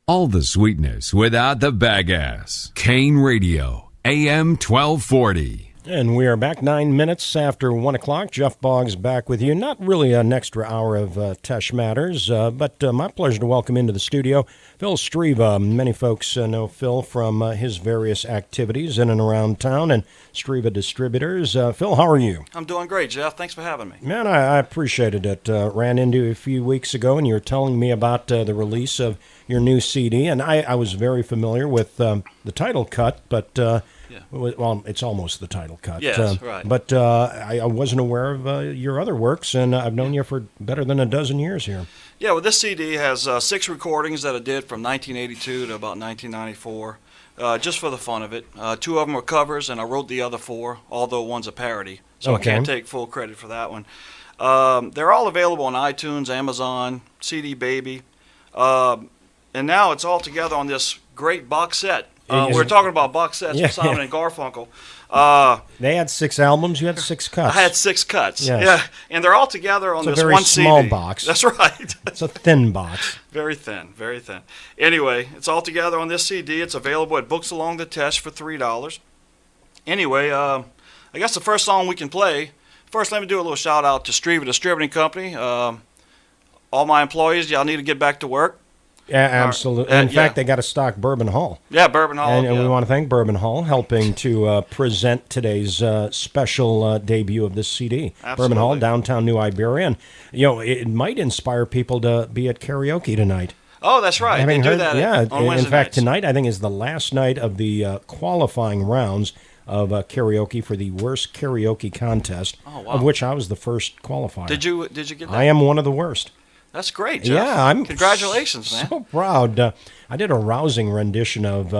All the sweetness without the bagass. KANE Radio, AM 1240. And we are back 9 minutes after 1 o'clock. Jeff Boggs back with you. Not really an extra hour of Tesh Matters, but my pleasure to welcome into the studio Phil Streva. Many folks know Phil from his various activities in and around town and Streva Distributors. Phil, how are you? I'm doing great, Jeff. Thanks for having me. Man, I appreciated it. Ran into you a few weeks ago, and you were telling me about the release of your new CD, and I was very familiar with the title cut, but... Yeah. Well, it's almost the title cut. Yes, right. But I wasn't aware of your other works, and I've known you for better than a dozen years here. Yeah, well, this CD has 6 recordings that I did from 1982 to about 1994, just for the fun of it. 2 of them are covers, and I wrote the other 4, although one's a parody, so I can't take full credit for that one. They're all available on iTunes, Amazon, CD Baby, and now it's all together on this great box set. We're talking about box sets with Simon and Garfunkel. They had 6 albums. You had 6 cuts. I had 6 cuts. Yes. Yeah, and they're all together on this one CD. It's a very small box. That's right. It's a thin box. Very thin, very thin. Anyway, it's all together on this CD. It's available at Books Along the Tesh for $3. Anyway, I guess the first song we can play. First, let me do a little shout out to Streva Distributing Company. All my employees, y'all need to get back to work. Yeah, absolutely. In fact, they got to stock Bourbon Hall. Yeah, Bourbon Hall. And we want to thank Bourbon Hall helping to present today's special debut of this CD. Absolutely. Bourbon Hall, downtown New Iberia. And, it might inspire people to be at karaoke tonight. Oh, that's right. They do that on Wednesday in fact, nights. tonight I think is the last night of the qualifying rounds of karaoke for the worst karaoke contest, of which I was the first qualifier. Did you get that? I am one of the worst. That's great, Jeff. Yeah, I'm congratulations, man. So proud. I did a rousing rendition of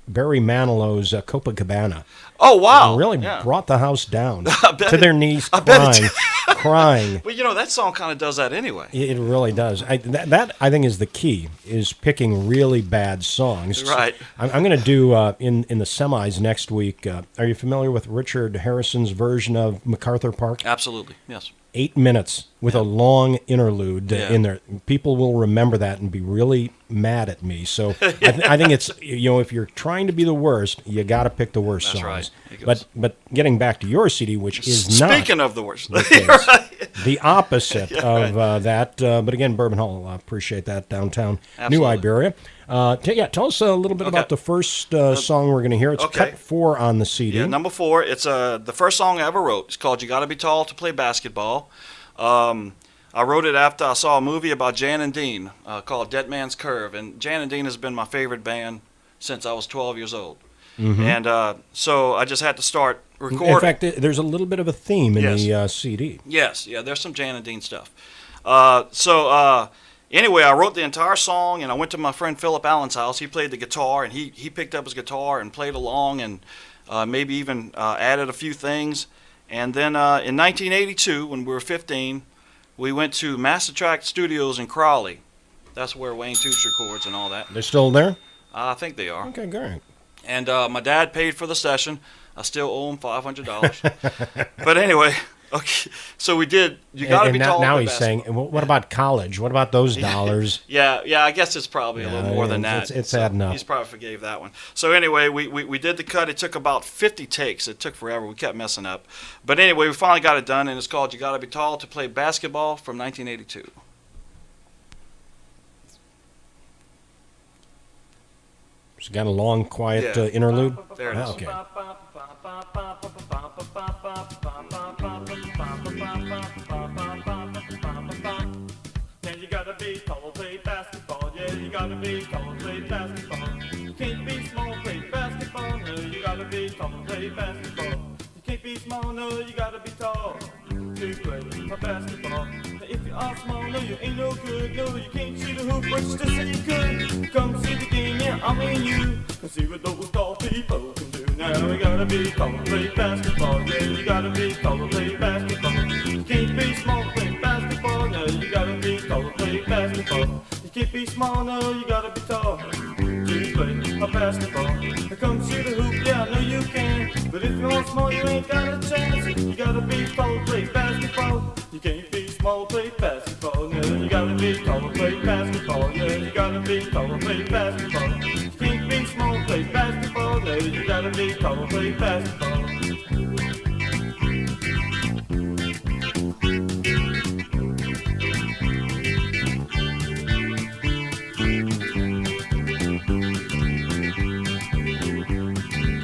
Barry Manilow's Copacabana. Oh, wow. It really brought the house down to their knees, crying. Well, that song kind of does that anyway. It really does. That I think is the key, is picking really bad songs. Right. I'm going to do, in the semis next week, are you familiar with Richard Harrison's version of MacArthur Park? Absolutely, yes. 8 minutes with a long interlude in there. People will remember that and be really mad at me. So I think it's, if you're trying to be the worst, you got to pick the worst songs. Right. But getting back to your CD, which is Speaking of the worst. The opposite of that. But again, Bourbon Hall, I appreciate that, downtown New Iberia. Tell us a little bit about the first song we're going to hear. It's cut 4 on the CD. Yeah, number 4. It's the first song I ever wrote. It's called "You Gotta Be Tall to Play Basketball." I wrote it after I saw a movie about Jan and Dean called Dead Man's Curve, and Jan and Dean has been my favorite band since I was 12 years old. Mm-hmm. And so I just had to start recording. In fact, there's a little bit of a theme in the CD. Yes, there's some Jan and Dean stuff. Anyway, I wrote the entire song, and I went to my friend Philip Allen's house. He played the guitar, and he picked up his guitar and played along, and maybe even added a few things. And then in 1982, when we were 15, we went to Master Track Studios in Crawley. That's where Wayne Toots records and all that. They're still there? I think they are. Okay, great. And my dad paid for the session. I still owe him $500. But anyway... Okay, so we did. You got to be tall. Now he's saying, "What about college? What about those dollars?" Yeah. I guess it's probably a little more than that. It's adding up. He's probably forgave that one. So anyway, we did the cut. It took about 50 takes. It took forever. We kept messing up, but anyway, we finally got it done, and it's called "You Got to Be Tall to Play Basketball" from 1982. It's got a long, quiet interlude. There it is. Okay. Yeah, you gotta be tall, play basketball. Yeah, you gotta be tall, play basketball. You can't be small, play basketball. No, you gotta be tall, play basketball. You can't be small, no, you gotta be tall to play basketball. Now, if you are small, no, you ain't no good. No, you can't shoot a hoop, but you still say you could. Come see the game, yeah, I mean you. Can see what those tall people can do. Now you gotta be tall, play basketball. Yeah, you gotta be tall, play basketball. You can't be small, play basketball. No, you gotta be tall, play basketball. You can't be small, no, you gotta be tall to play basketball. Now come shoot a hoop, yeah, I know you can. But if you're small, you ain't got a chance. You gotta be tall to play basketball. You can't be small to play basketball. No, you gotta be tall to play basketball. No, you gotta be tall to play basketball. You can't be small to play basketball. No, you gotta be tall to play basketball.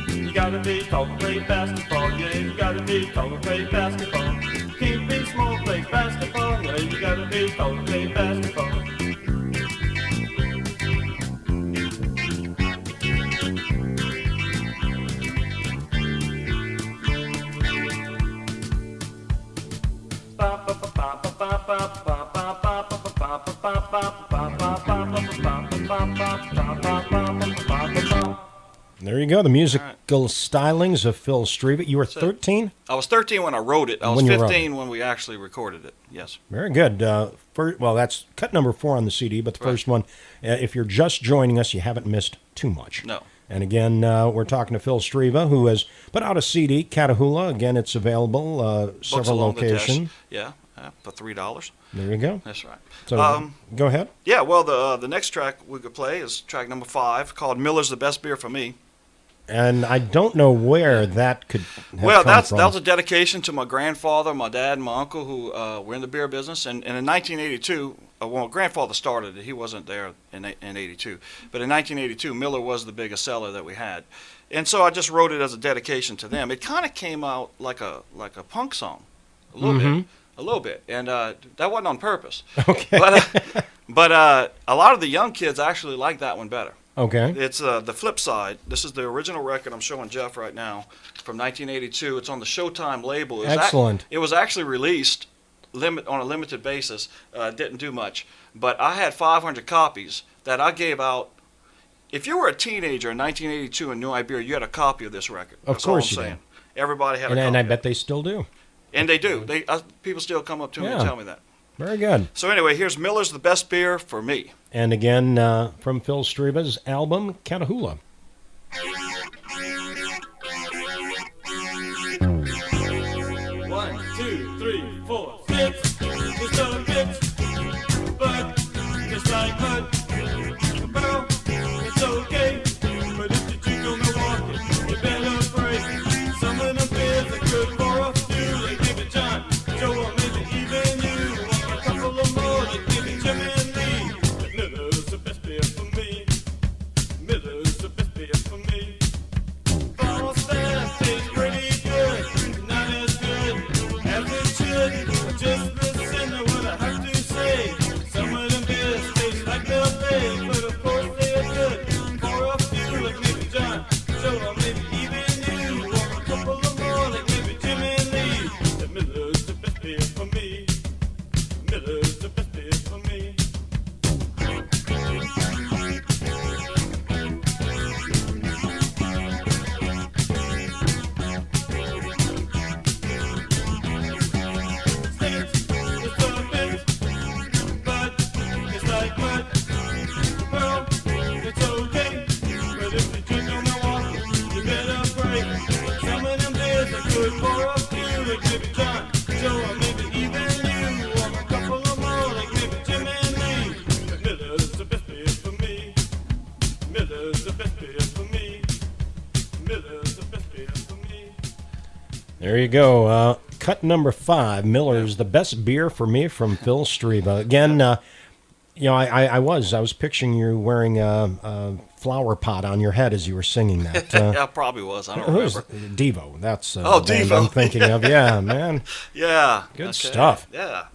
You gotta be tall to play basketball, yeah, you gotta be tall to play basketball. You can't be small to play basketball, yeah, you gotta be tall to play basketball. There you go, the musical stylings of Phil Streva. You were 13? I was 13 when I wrote it. I was 15 when we actually recorded it. Yes. Very good. Well, that's cut number 4 on the CD, but the first one, if you're just joining us, you haven't missed too much. No. And again, we're talking to Phil Streva, who has put out a CD, Catahoula. Again, it's available several locations. Yeah, for $3. There you go. That's right. So go ahead. Yeah, well, the next track we could play is track number 5, called Miller's the Best Beer for Me. And I don't know where that could have Well, come that from. was a dedication to my grandfather, my dad, and my uncle, who were in the beer business. And in 1982, well, my grandfather started it. He wasn't there in 82. But in 1982, Miller was the biggest seller that we had. And so I just wrote it as a dedication to them. It kind of came out like a punk song, a little bit. And that wasn't on purpose. Okay. But a lot of the young kids actually like that one better. Okay. It's the flip side. This is the original record I'm showing Jeff right now from 1982. It's on the Showtime label. Excellent. It was actually released on a limited basis. Didn't do much. But I had 500 copies that I gave out. If you were a teenager in 1982 in New Iberia, you had a copy of this record. Of That's course all I'm you saying. Everybody had a And, copy. and I bet they still do. And they do. People still come up to me and tell me that. Very good. So anyway, here's Miller's the Best Beer for Me. And again, from Phil Streva's album, Catahoula. 1, 2, 3, 4, 6. It's a bitch, but just like mud. Well, it's okay, but if you drink on Milwaukee, you better break. Some of them beers are good for a few. Like give it John, Joe, or maybe even you. Want a couple of more, like maybe Jimmy and Lee. But Miller's the best beer for me. Miller's the best beer for me. Fall staff tastes pretty good, not as good as it should. Just listen to what I have to say. Some of them beers taste like the bay, but of course they are good for a few, like maybe John, Joe, or maybe even you. Want a couple of more, like maybe Jimmy and Lee. But Miller's the best beer for me. Miller's the best beer for me. There you go. Cut number 5, Miller's the Best Beer for Me from Phil Streva. Again, I was picturing you wearing a flower pot on your head as you were singing that. Yeah, probably was. I don't remember. Devo. That's the band Devo. I'm thinking of. Yeah, man. Yeah. Good stuff. Yeah,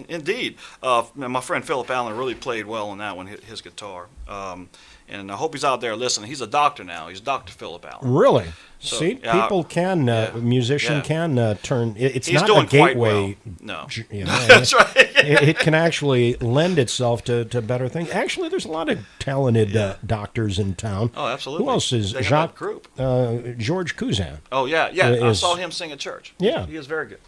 indeed. My friend Philip Allen really played well on that one, his guitar. And I hope he's out there listening. He's a doctor now. He's Dr. Philip Allen. Really? So, See, yeah, people can, musician can turn, it's He's not doing a gateway. quite well. No. That's right. it can actually lend itself to better things. Actually, there's a lot of talented doctors in town. Oh, absolutely. Who else is They have Jacques? that group. George Cousin. Oh, yeah. I saw him sing at church. Yeah. He is very good.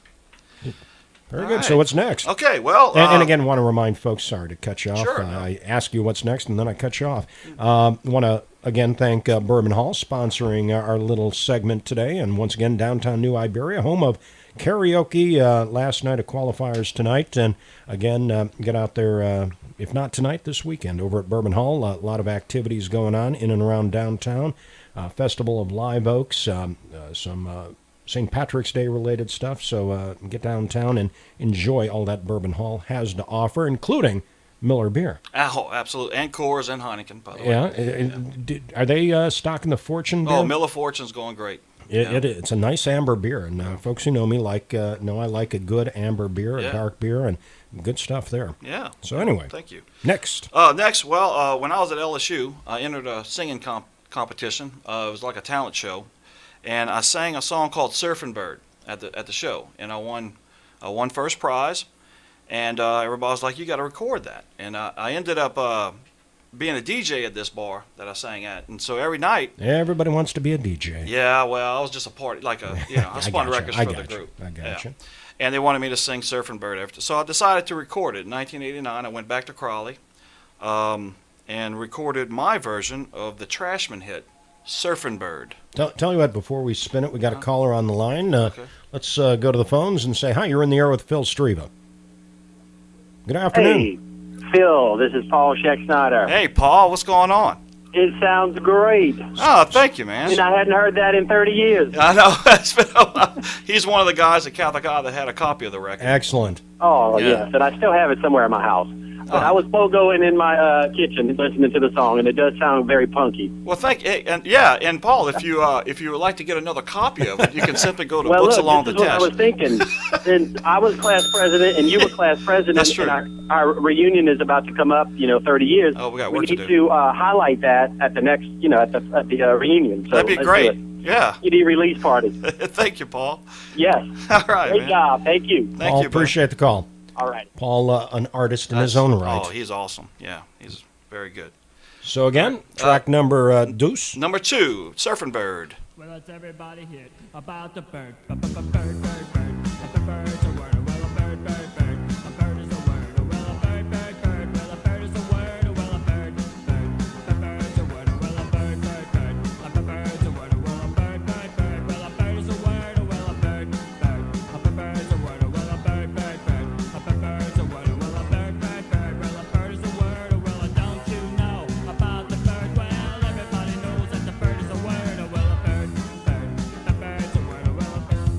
Very All good. right. So what's next? Okay, well. And again, want to remind folks, sorry to cut you off. Sure, no. I ask you what's next, and then I cut you off. Want to again, thank Bourbon Hall sponsoring our little segment today. And once again, downtown New Iberia, home of karaoke. Last night of qualifiers tonight. And again, get out there, if not tonight, this weekend over at Bourbon Hall. A lot of activities going on in and around downtown. Festival of Live Oaks, some St. Patrick's Day related stuff. So get downtown and enjoy all that Bourbon Hall has to offer, including Miller beer. Oh, absolutely. And Coors and Heineken, by the way. Yeah. Are they stocking the Fortune beer? Oh, Miller Fortune's going great. It's a nice amber beer. And folks who know me know I like a good amber beer, a dark beer, and good stuff there. Yeah. So anyway. Thank you. Next. When I was at LSU, I entered a singing competition. It was like a talent show. And I sang a song called Surfing Bird at the show. And I won first prize. And everybody was like, you got to record that. And I ended up being a DJ at this bar that I sang at. And so every night. Everybody wants to be a DJ. Yeah, well, I was just a party, I spun records for the group. I gotcha. Yeah. And they wanted me to sing Surfing Bird. So I decided to record it. In 1989, I went back to Crawley and recorded my version of the Trashman hit, Surfing Bird. Tell you what, before we spin it, we got a caller on the line. Okay. Let's go to the phones and say, hi, you're in the air with Phil Streva. Good afternoon. Hey, Phil, this is Paul Scheck-Snyder. Hey, Paul, what's going on? It sounds great. Oh, thank you, man. And I hadn't heard that in 30 years. I know. It's been a while. He's one of the guys at Catholic Eye that had a copy of the record. Excellent. Oh, Yeah. yes, and I still have it somewhere in my house. But I was pogoing in my kitchen listening to the song, and it does sound very punky. Well, thank you. And Paul, if you would like to get another copy of it, you can simply go to Books look, Along this the is what Test. I was thinking. And I was class president, and you were class president. That's true. And our reunion is about to come up, 30 years. Oh, we got work to need do. to highlight that at the next, at the reunion. So That'd be let's great. do it. Yeah. CD release party. Thank you, Paul. Yes. All right, Great man. job. Thank you. Thank Paul, you, bud. appreciate the call. All right. Paul, an artist in his own right. Oh, he's awesome. Yeah, he's very good. So again, track number deuce. Number 2, Surfing Bird. Well, let's everybody hit about the bird. Bird, bird, bird, bird. A bird's a word. Well, a bird, bird, bird. A bird is a word. Well, a bird, bird, bird. Well, a bird is a word. Well, a bird, bird. A bird's a word. Well, a bird, bird, bird. A bird's a word. Well, a bird, bird, bird. Well, a bird is a word. Well, a bird, bird. A bird's a word. Well, a bird, bird, bird. A bird's a word. Well, a bird, bird, bird. Well, a bird is a word. Well, don't you know about the bird? Well, everybody knows that the bird is a word. Well, a bird, bird. A bird's a word. Well, a bird.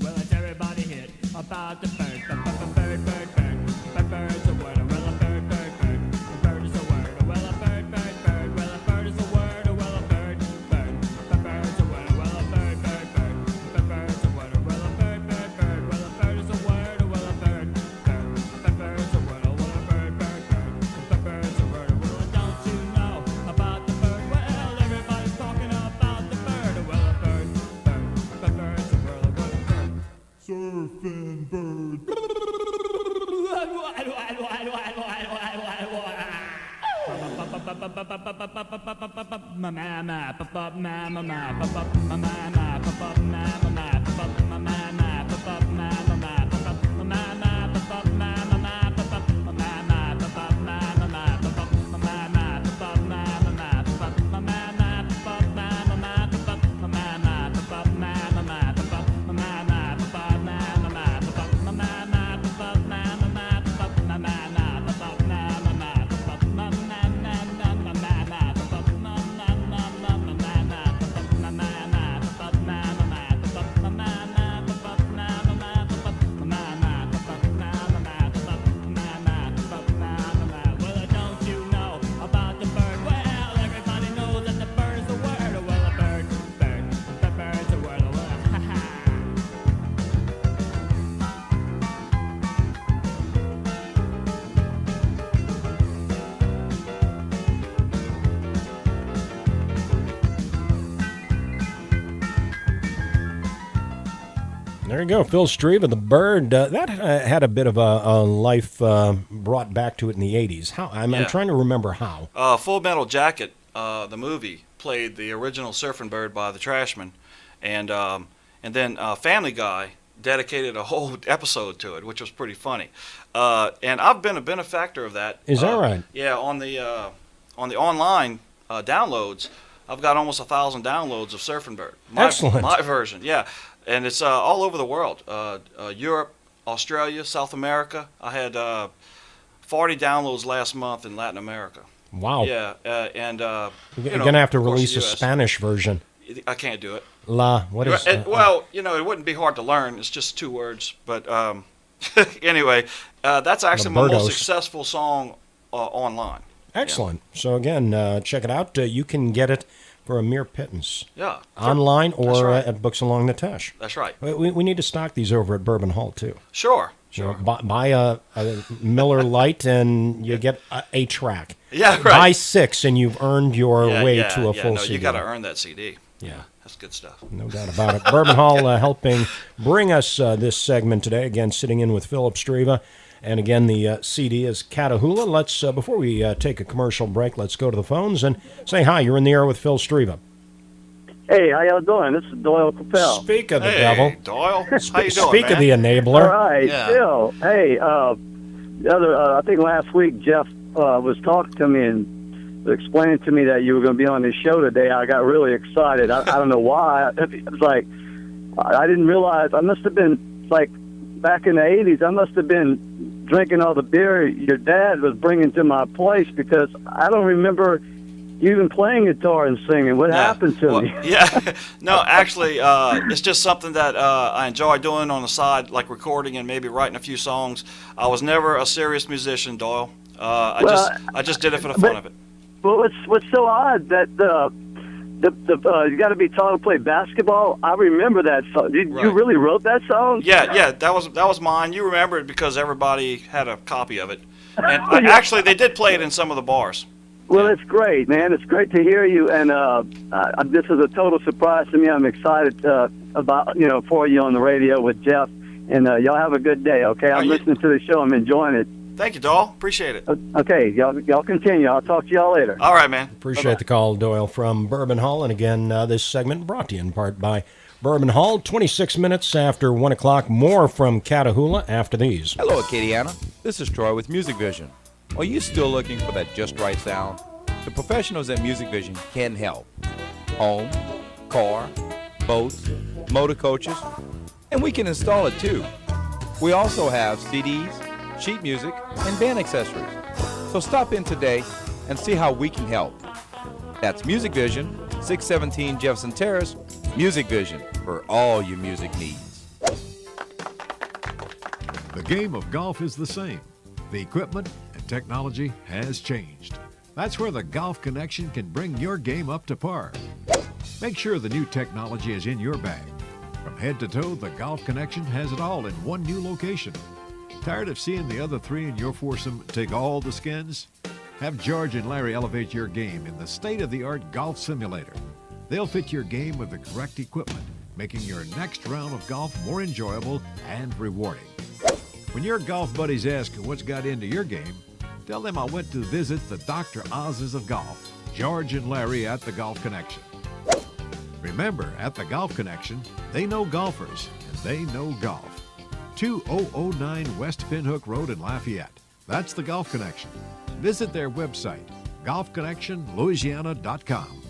Well, let's everybody hit about the bird. Bird, bird, bird. A bird's a word. Well, a bird, bird, bird. A bird is a word. Well, a bird, bird, bird. Well, a bird is a word. Well, a bird, bird. A bird's a word. Well, a bird, bird, bird. A bird's a word. Well, a bird, bird, bird. Well, a bird is a word. Well, a bird, bird. A bird's a word. Well, a bird, bird, bird. A bird's a word. Well, don't you know about the bird? Well, everybody's talking about the bird. Well, a bird, bird. A bird's a word. Well, a bird. Surfing bird. Well, don't you know about the bird? Well, everybody knows that the bird is a word. Well, a bird, bird, the bird's a word. Well, ha ha. There you go, Phil Streva, the bird. That had a bit of a life brought back to it in the 80s. How? I'm trying to remember how. Full Metal Jacket, the movie, played the original Surfing Bird by the Trashmen, and then Family Guy dedicated a whole episode to it, which was pretty funny. And I've been a benefactor of that. Is that right? Yeah, on the online downloads, I've got almost 1,000 downloads of Surfing Bird. Excellent. My version, yeah. And it's all over the world. Europe, Australia, South America. I had 40 downloads last month in Latin America. Wow. Yeah, and You're going to have to of course, release a the US. Spanish version. I can't do it. What is Well, it wouldn't be hard to learn. It's just 2 words. But anyway, that's actually my most successful song online. Excellent. Yeah. So again, check it out. You can get it for a mere pittance. Yeah. Online or right. at Books Along the Tesh. That's right. We need to stock these over at Bourbon Hall, too. Sure. You know, buy a Miller Lite and you get a track. Yeah, right. Buy 6 and you've earned your way to a full CD. You got to earn that CD. Yeah. That's good stuff. No doubt about it. Bourbon Hall helping bring us this segment today. Again, sitting in with Philip Streva. And again, the CD is Catahoula. Let's, before we take a commercial break, let's go to the phones and say hi. You're in the air with Phil Streva. Hey, how y'all doing? This is Doyle Capel. Speak of the devil. Doyle. How you doing, Speak man? of the enabler. All right, Yeah. Phil. Hey, the other, I think last week Jeff was talking to me and explaining to me that you were going to be on this show today. I got really excited. I don't know why. It was like, I didn't realize. I must have been, like, back in the 80s, I must have been drinking all the beer your dad was bringing to my place because I don't remember you even playing guitar and singing. What happened to me? Yeah. No, actually, it's just something that I enjoy doing on the side, like recording and maybe writing a few songs. I was never a serious musician, Doyle. I just did it for the fun of it. But what's so odd that you got to be taught to play basketball. I remember that song. You really wrote that song? Yeah, that was mine. You remember it because everybody had a copy of it, and actually they did play it in some of the bars. Well, it's great, man. It's great to hear you, and this is a total surprise to me. I'm excited about for you on the radio with Jeff, and y'all have a good day. Okay, I'm listening to the show. I'm enjoying it. Thank you, Doyle. Appreciate it. Okay, y'all continue. I'll talk to y'all later. All right, man. Appreciate the call, Doyle, from Bourbon Hall. And again, this segment brought to you in part by Bourbon Hall. 26 minutes after 1 o'clock. More from Catahoula after these. Hello, Acadiana. This is Troy with Music Vision. Are you still looking for that just right sound? The professionals at Music Vision can help. Home, car, boats, motor coaches, and we can install it too. We also have CDs, sheet music, and band accessories. So stop in today and see how we can help. That's Music Vision, 617 Jefferson Terrace, Music Vision for all your music needs. The game of golf is the same. The equipment and technology has changed. That's where the Golf Connection can bring your game up to par. Make sure the new technology is in your bag. From head to toe, the Golf Connection has it all in one new location. Tired of seeing the other 3 in your foursome take all the skins? Have George and Larry elevate your game in the state-of-the-art golf simulator. They'll fit your game with the correct equipment, making your next round of golf more enjoyable and rewarding. When your golf buddies ask what's got into your game, tell them I went to visit the Dr. Oz's of golf, George and Larry at the Golf Connection. Remember, at the Golf Connection, they know golfers and they know golf. 2009 West Pinhook Road in Lafayette. That's the Golf Connection. Visit their website, golfconnectionlouisiana.com.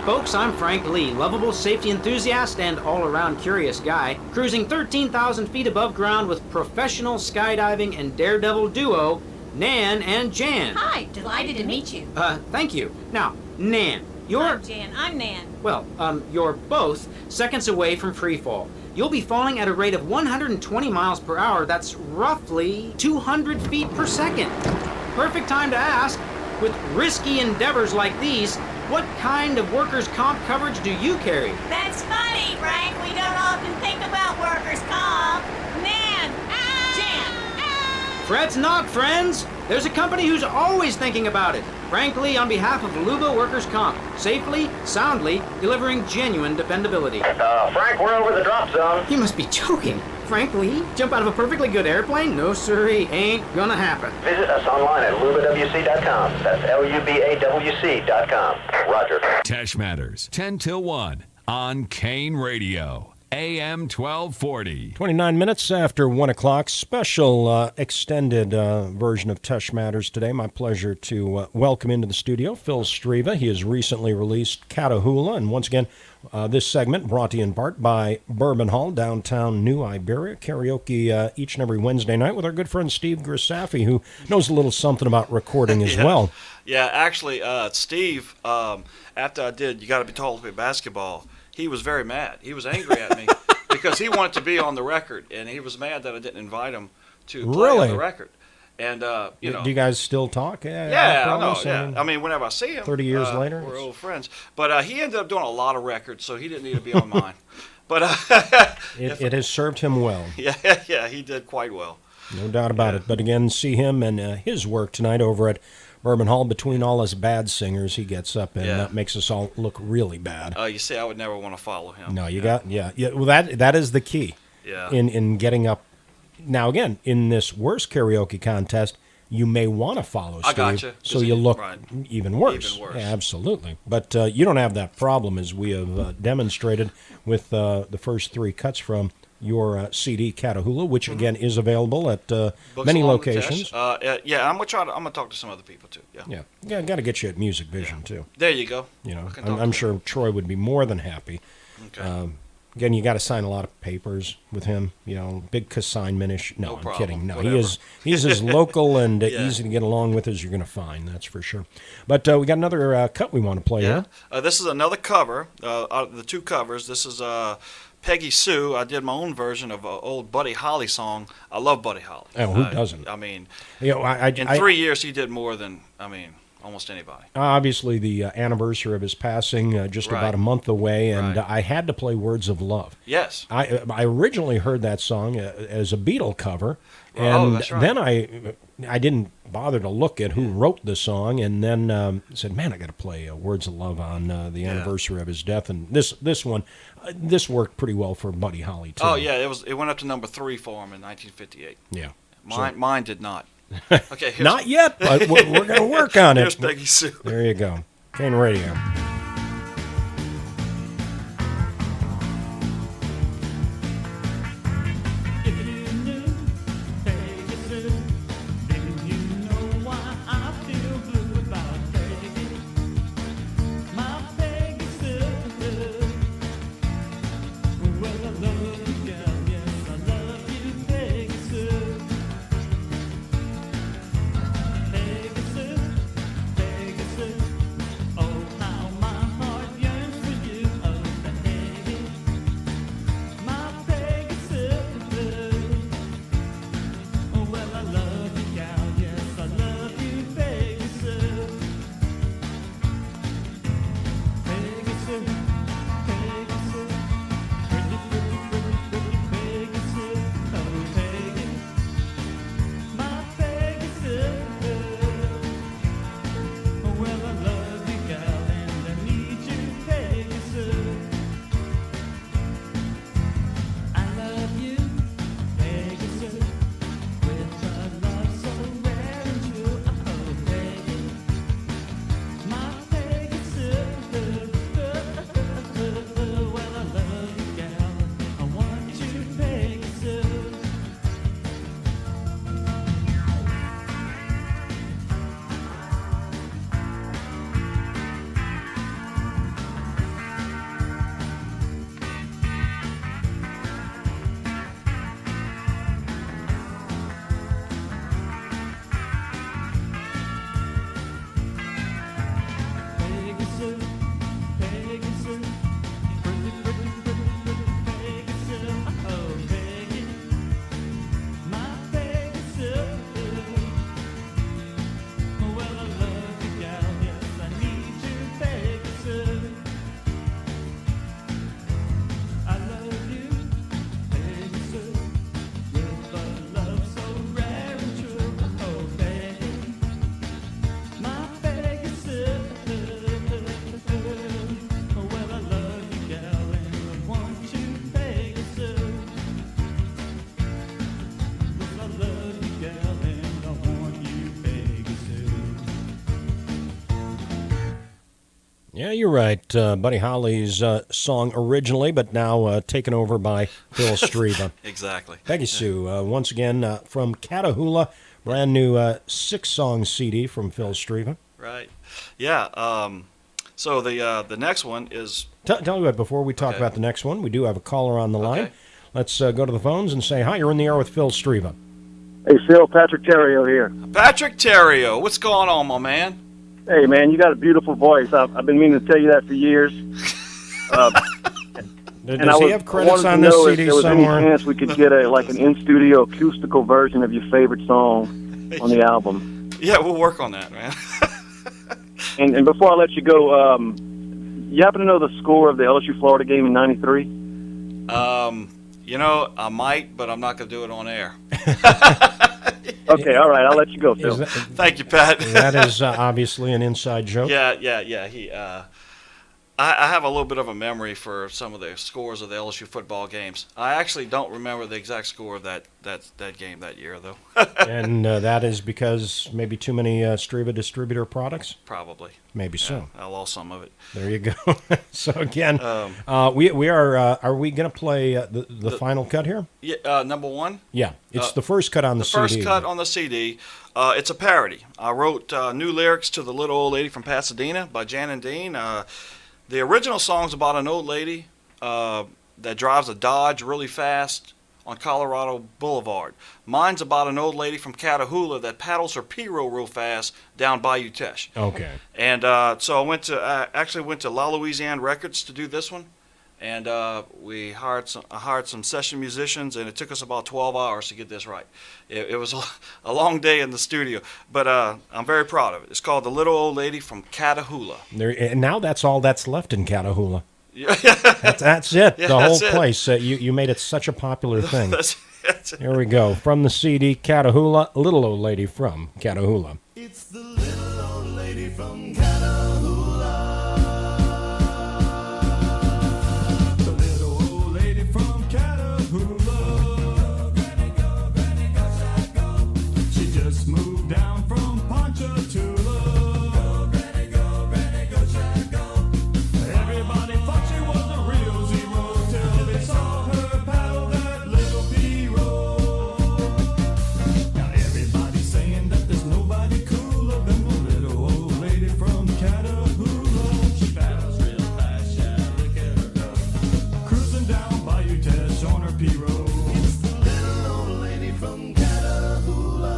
Folks, I'm Frank Lee, lovable safety enthusiast and all-around curious guy, cruising 13,000 feet above ground with professional skydiving and daredevil duo, Nan and Jan. Hi, delighted to meet you. Thank you. Now, Nan, I'm Jan. I'm Nan. Well, you're both seconds away from free fall. You'll be falling at a rate of 120 miles per hour. That's roughly 200 feet per second. Perfect time to ask, with risky endeavors like these, what kind of workers' comp coverage do you carry? That's funny, Frank. We don't often think about workers' comp. Nan! Jan! Fret's not, friends. There's a company who's always thinking about it. Frankly, on behalf of Luba Workers' Comp, safely, soundly, delivering genuine dependability. Frank, we're over the drop zone. You must be joking. Frankly, jump out of a perfectly good airplane? No, sirree, ain't gonna happen. Visit us online at lubawc.com. That's LUBAWC.com. Roger. Tesh Matters, 10 till 1 on KANE Radio, AM 1240. 29 minutes after 1 o'clock. Special extended version of Tesh Matters today. My pleasure to welcome into the studio Phil Streva. He has recently released Catahoula. And once again, this segment brought to you in part by Bourbon Hall, downtown New Iberia. Karaoke each and every Wednesday night with our good friend Steve Grisafi, who knows a little something about recording as well. Yeah, actually, Steve, after I did You Gotta Be Tall to Play Basketball, he was very mad. He was angry at me because he wanted to be on the record, and he was mad that I didn't invite him to play on the record. And you know, do you guys still talk? Yeah. I mean, whenever I see him, 30 years later, we're old friends. But he ended up doing a lot of records, so he didn't need to be on mine. But it has served him well. Yeah, he did quite well. No doubt about it. But again, see him and his work tonight over at Bourbon Hall. Between all us bad singers, he gets up and makes us all look really bad. You see, I would never want to follow him. No, you got Well, that is the key. Yeah. In getting up. Now again, in this worst karaoke contest, you may want to follow Steve, I gotcha. so you look right. even worse. Even worse. Yeah, absolutely. But you don't have that problem, as we have demonstrated with the first three cuts from your CD Catahoula, which again is available at many locations. I'm gonna talk to some other people too. Yeah. Got to get you at Music Vision too. There you go. You know, I'm sure Troy would be more than happy. Okay. Again, you got to sign a lot of papers with him. You know, big consignment-ish. No, I'm kidding. No, he's as local and easy to get along with as you're going to find. That's for sure. But we got another cut we want to play here. This is another cover. Out of the two covers, this is Peggy Sue. I did my own version of an old Buddy Holly song. I love Buddy Holly. Oh, who doesn't? I mean, in 3 years he did more than almost anybody. Obviously, the anniversary of his passing just about a month away, and I had to play "Words of Love." Yes. I originally heard that song as a Beatle cover, and that's right. then I didn't bother to look at who wrote the song, and then said, "Man, I got to play "Words of Love" on the anniversary of his death." And this one, this worked pretty well for Buddy Holly too. Oh yeah, it went up to number 3 for him in 1958. Yeah. Mine did not. Okay, not yet, but we're going to work on it. Here's Peggy Sue. There you go. KANE Radio. Oh, how Yeah, you're right. Buddy Holly's song originally, but now taken over by Phil Streva. Exactly. Peggy Sue, once again from Catahoula, brand new 6-song CD from Phil Streva. Right. Yeah. So the next one is... Tell me what, before we talk about the next one, we do have a caller on the line. Okay. Let's go to the phones and say, hi, you're in the air with Phil Streva. Hey, Phil, Patrick Terrio here. Patrick Terrio, what's going on, my man? Hey, man, you got a beautiful voice. I've been meaning to tell you that for years. Does he have credits on this CD if there was somewhere? any chance we could get an in-studio acoustical version of your favorite song on the album. Yeah, we'll work on that, man. And before I let you go, you happen to know the score of the LSU-Florida game in '93? I might, but I'm not going to do it on air. Okay, all right, I'll let you go, Phil. Thank you, Pat. That is obviously an inside joke. Yeah. I have a little bit of a memory for some of the scores of the LSU football games. I actually don't remember the exact score of that game that year, though. And that is because maybe too many Streva distributor products? Probably. Maybe so. Yeah, I lost some of it. There you go. So again, we are we going to play the final cut here? Yeah, number one? Yeah, it's the first cut on the CD. The first cut on the CD. It's a parody. I wrote new lyrics to The Little Old Lady from Pasadena by Jan and Dean. The original song's about an old lady that drives a Dodge really fast on Colorado Boulevard. Mine's about an old lady from Catahoula that paddles her P-roll real fast down Bayou Teche. Okay. And so I actually went to La Louisiane Records to do this one, and I hired some session musicians, and it took us about 12 hours to get this right. It was a long day in the studio, but I'm very proud of it. It's called The Little Old Lady from Catahoula. And now that's all that's left in Catahoula. Yeah. That's it. Yeah, the whole that's it. place. You made it such a popular thing. That's it. Here we go. From the CD, Catahoula, Little Old Lady from Catahoula. It's the little old lady from Catahoula. The little old lady from Catahoula. Go, granny, go, Jack, go. She just moved down from Ponchatoula. Go, granny, go, Jack, go. Everybody thought she was a real zero till they saw her paddle that little P-roll. Now everybody's saying that there's nobody cooler than the little old lady from Catahoula. She paddles real fast, yeah, look at her go. Cruising down Bayou Teche on her P-roll. It's the little old lady from Catahoula.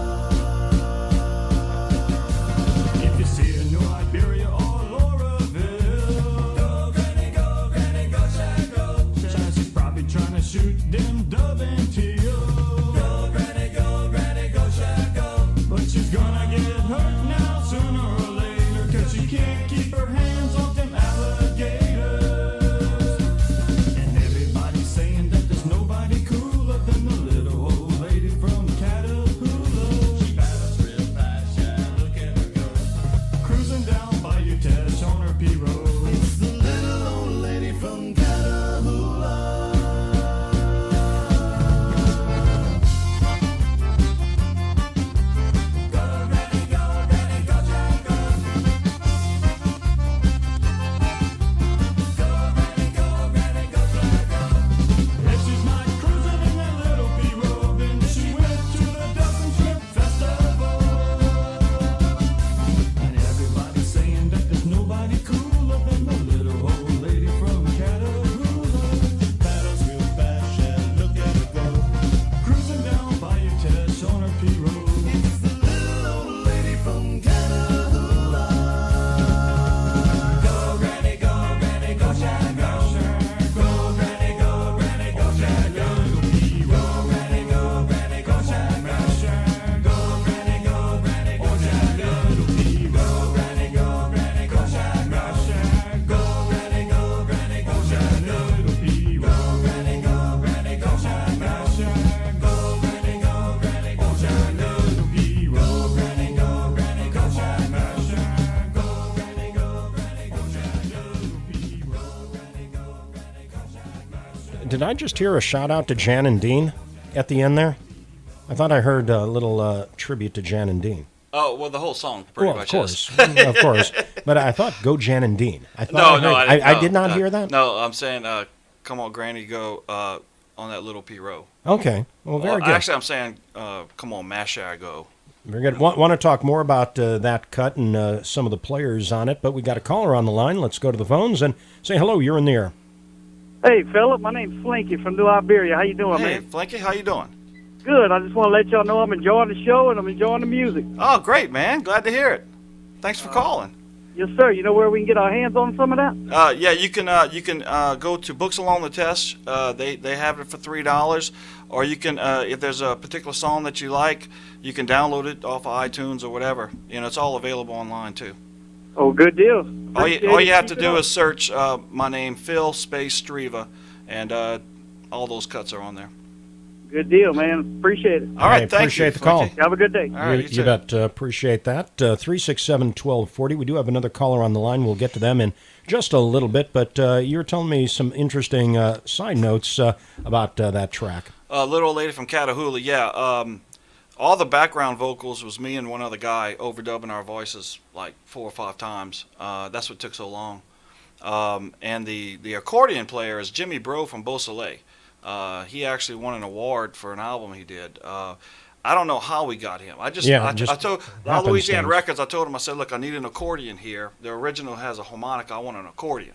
If you see her in Iberia or Lauraville, go, granny, go, Jack, go. She's probably trying to shoot them dove and teal. Go, granny, go, Jack, go. But she's gonna get hurt now sooner or later, 'cause she can't keep her hands off them alligators. And everybody's saying that there's nobody cooler than the little old lady from Catahoula. She paddles real fast, yeah, look at her go. Cruising down Bayou Teche on her P-roll. It's the little old lady from Catahoula. Go, granny, go, Jack, go. Go, granny, go, Jack, go. If she's not cruising in that little P-roll, then she went to the Duck and Shrimp Festival. And everybody's saying that there's nobody cooler than the little old lady from Catahoula. She paddles real fast, yeah, look at her go. Cruising down Bayou Teche on her P-roll. It's the little old lady from Catahoula. Go, granny, go, Jack, go. Go, granny, go, Jack, go. Go, granny, go, Jack, go. Go, granny, go, Jack, go. Go, granny, go, Jack, go. Go, granny, go, Jack, go. Go, granny, go, Jack, go. Go, granny, go, Jack, go. Go, granny, go, Jack, go. Go, granny, go, Did I just hear a shout out to Jan and Dean at the end there? I thought I heard a little tribute to Jan and Dean. Oh, well, the whole song pretty much is. Of course. But I thought Go Jan and Dean. I did not hear that. No, I'm saying Come On Granny Go on that Little P Row. Okay. Well, very good. Actually, I'm saying Come On Mashire Go. Very good. Want to talk more about that cut and some of the players on it, but we got a caller on the line. Let's go to the phones and say hello. You're in the air. Hey, Philip. My name's Flinky from New Iberia. How you doing, man? Hey, Flinky, how you doing? Good. I just want to let y'all know I'm enjoying the show and I'm enjoying the music. Oh, great, man. Glad to hear it. Thanks for calling. Yes, sir. You know where we can get our hands on some of that? Yeah, you can go to Books Along the Test. They have it for $3, or you can if there's a particular song that you like, you can download it off of iTunes or whatever. You know, it's all available online too. Oh, good deal. All you have to do is search my name, Phil space Streva, and all those cuts are on there. Good deal, man. Appreciate it. All right, thank you. Appreciate the call. Have a good day. All right, you bet. Appreciate that. 367-1240. We do have another caller on the line. We'll get to them in just a little bit, but you were telling me some interesting side notes about that track. Little Old Lady from Catahoula, yeah. All the background vocals was me and one other guy overdubbing our voices like 4 or 5 times. That's what took so long. And the accordion player is Jimmy Bro from Beausoleil. He actually won an award for an album he did. I don't know how we got him. I told Louisiana Records, I told him, I said, look, I need an accordion here. The original has a harmonica. I want an accordion.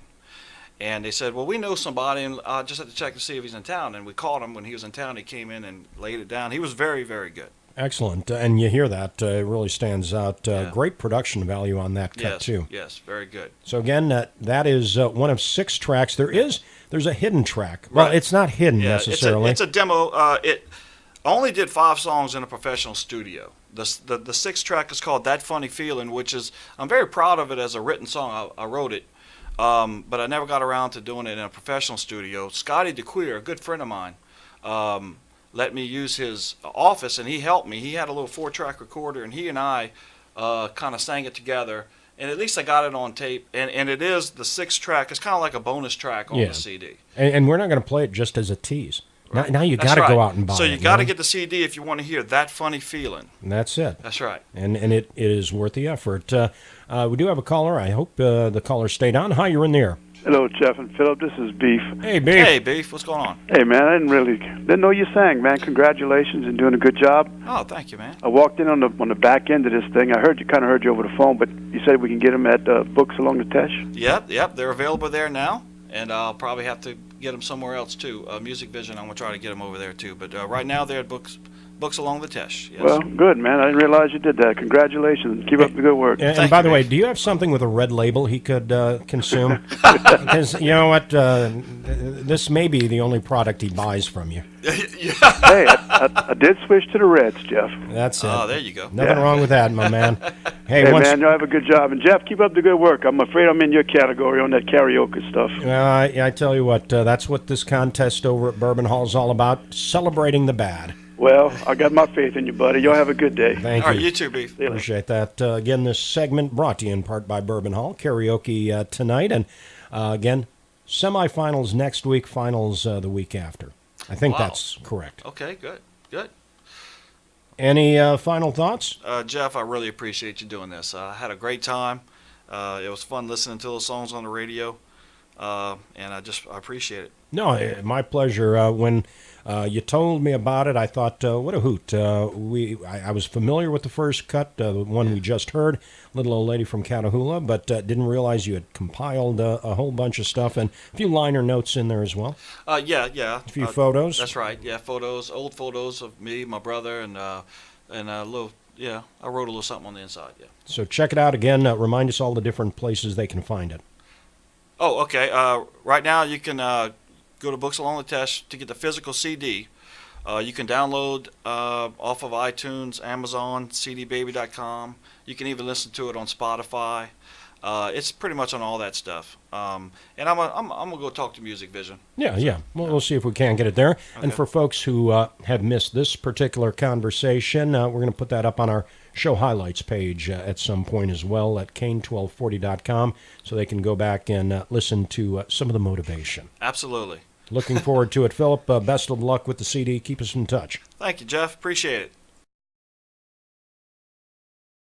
And they said, well, we know somebody, and I just have to check to see if he's in town. And we called him when he was in town. He came in and laid it down. He was very, very good. Excellent. And you hear that. It really stands out. Great production value on that cut, too. Yes, very good. So, again, that is one of 6 tracks. There's a hidden track. Well, it's not hidden necessarily. It's a demo. It only did 5 songs in a professional studio. The 6th track is called That Funny Feeling, which is, I'm very proud of it as a written song. I wrote it, but I never got around to doing it in a professional studio. Scotty DeQueer, a good friend of mine, let me use his office, and he helped me. He had a little 4-track recorder, and he and I kind of sang it together. And at least I got it on tape, and it is the 6th track. It's kind of like a bonus track on the CD. And we're not going to play it just as a tease. Right. Now you got to go out and buy it. So you got to get the CD if you want to hear That Funny Feeling. And that's it. That's right. And it is worth the effort. We do have a caller. I hope the caller stayed on. Hi, you're in the air. Hello, Jeff and Philip. This is Beef. Hey, Beef. Hey, Beef. What's going on? Hey, man. I didn't know you sang, man. Congratulations and doing a good job. Oh, thank you, man. I walked in on the back end of this thing. I kind of heard you over the phone, but you said we can get them at Books Along the Tesh. Yep. They're available there now, and I'll probably have to get them somewhere else too. Music Vision, I'm gonna try to get them over there too. But right now they're at Books Along the Tesh. Yes. Well, good, man. I didn't realize you did that. Congratulations. Keep up the good work. And by the way, do you have something with a red label he could consume? Because you know what, this may be the only product he buys from you. Hey, I did switch to the Reds, Jeff. That's it. Oh, there you go. Nothing wrong with that, my man. Hey man, you have a good job. And Jeff, keep up the good work. I'm afraid I'm in your category on that karaoke stuff. I tell you what, that's what this contest over at Bourbon Hall is all about, celebrating the bad. Well, I got my faith in you, buddy. Y'all have a good day. Thank you. All right, you too, Beef. Appreciate that. Again, this segment brought to you in part by Bourbon Hall. Karaoke tonight. And again, semifinals next week, finals the week after. I think that's correct. Okay, good. Any final thoughts? Jeff, I really appreciate you doing this. I had a great time. It was fun listening to those songs on the radio, and I appreciate it. No, my pleasure. When you told me about it, I thought, what a hoot. I was familiar with the first cut, the one we just heard, Little Old Lady from Catahoula, but didn't realize you had compiled a whole bunch of stuff and a few liner notes in there as well. Yeah. A few photos. That's right. Yeah, photos, old photos of me, my brother, and a little. Yeah, I wrote a little something on the inside. Yeah. So check it out again. Remind us all the different places they can find it. Oh, okay. Right now you can go to Books Along the Tesh to get the physical CD. You can download off of iTunes, Amazon, cdbaby.com. You can even listen to it on Spotify. It's pretty much on all that stuff. And I'm gonna go talk to Music Vision. Yeah. We'll see if we can get it there. Okay. And for folks who have missed this particular conversation, we're going to put that up on our show highlights page at some point as well at KANE1240.com, so they can go back and listen to some of the motivation. Absolutely. Looking forward to it, Philip. Best of luck with the CD. Keep us in touch. Thank you, Jeff. Appreciate it.